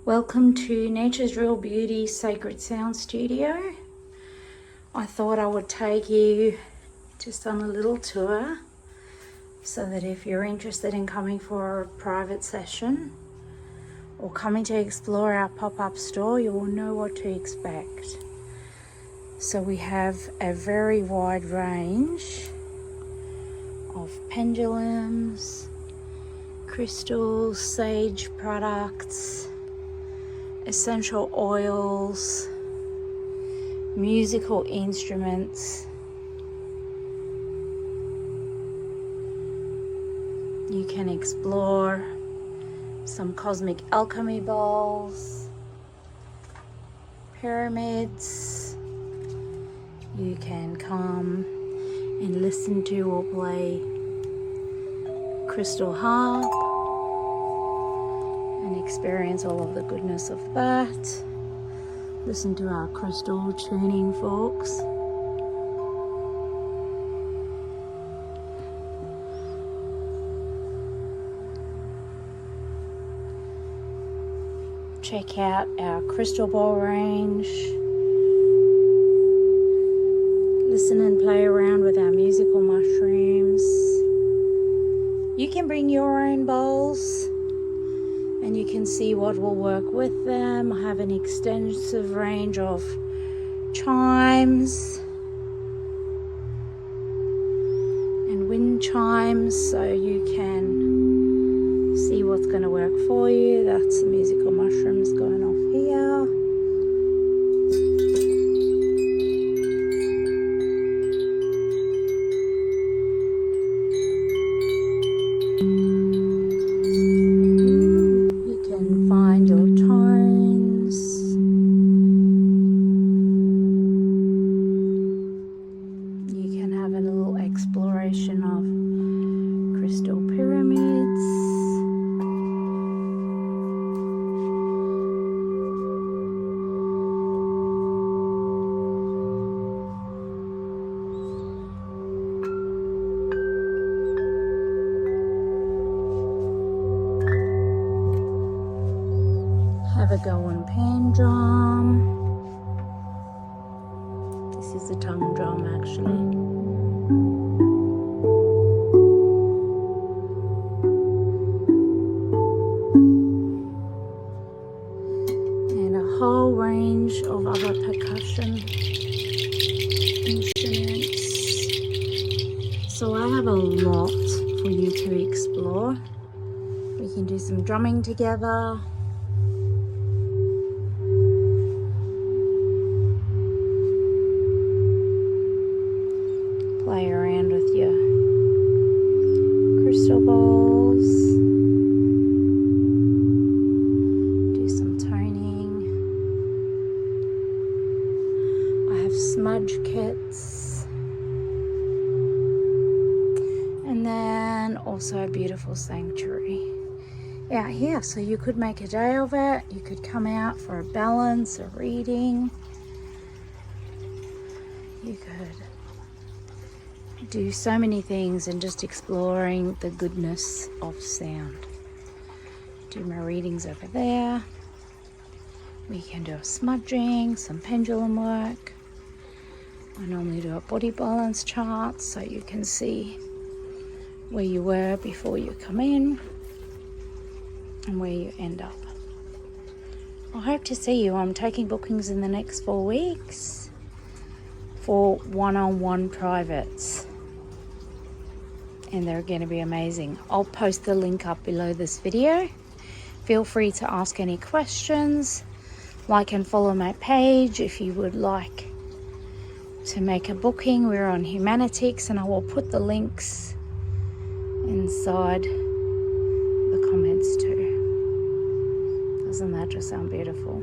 Welcome to Nature's Real Beauty Sacred Sound Studio. I thought I would take you just on a little tour so that if you're interested in coming for a private session or coming to explore our pop-up store, you will know what to expect. So we have a very wide range of pendulums, crystals, sage products, essential oils, musical instruments. You can explore some cosmic alchemy bowls, pyramids. You can come and listen to or play crystal harp and experience all of the goodness of that. Listen to our crystal tuning forks. Check out our crystal ball range. Listen and play around with our musical mushrooms. You can bring your own bowls and you can see what will work with them. I have an extensive range of chimes and wind chimes, so you can see what's going to work for you. That's the musical mushrooms going off here. Exploration of crystal pyramids. Have a go on pan drum. This is a tongue drum actually. Whole range of other percussion instruments. So I have a lot for you to explore. We can do some drumming together. Play around with your crystal balls. Smudge kits, and then also a beautiful sanctuary out here, so you could make a day of it. You could come out for a balance, a reading. You could do so many things and just exploring the goodness of sound. Do my readings over there. We can do a smudging, some pendulum work. I normally do a body balance chart so you can see where you were before you come in and where you end up. I hope to see you. I'm taking bookings in the next 4 weeks for one-on-one privates, and they're going to be amazing. I'll post the link up below this video. Feel free to ask any questions. Like and follow my page if you would like to make a booking. We're on Humanitix, and I will put the links inside the comments too. Doesn't that just sound beautiful?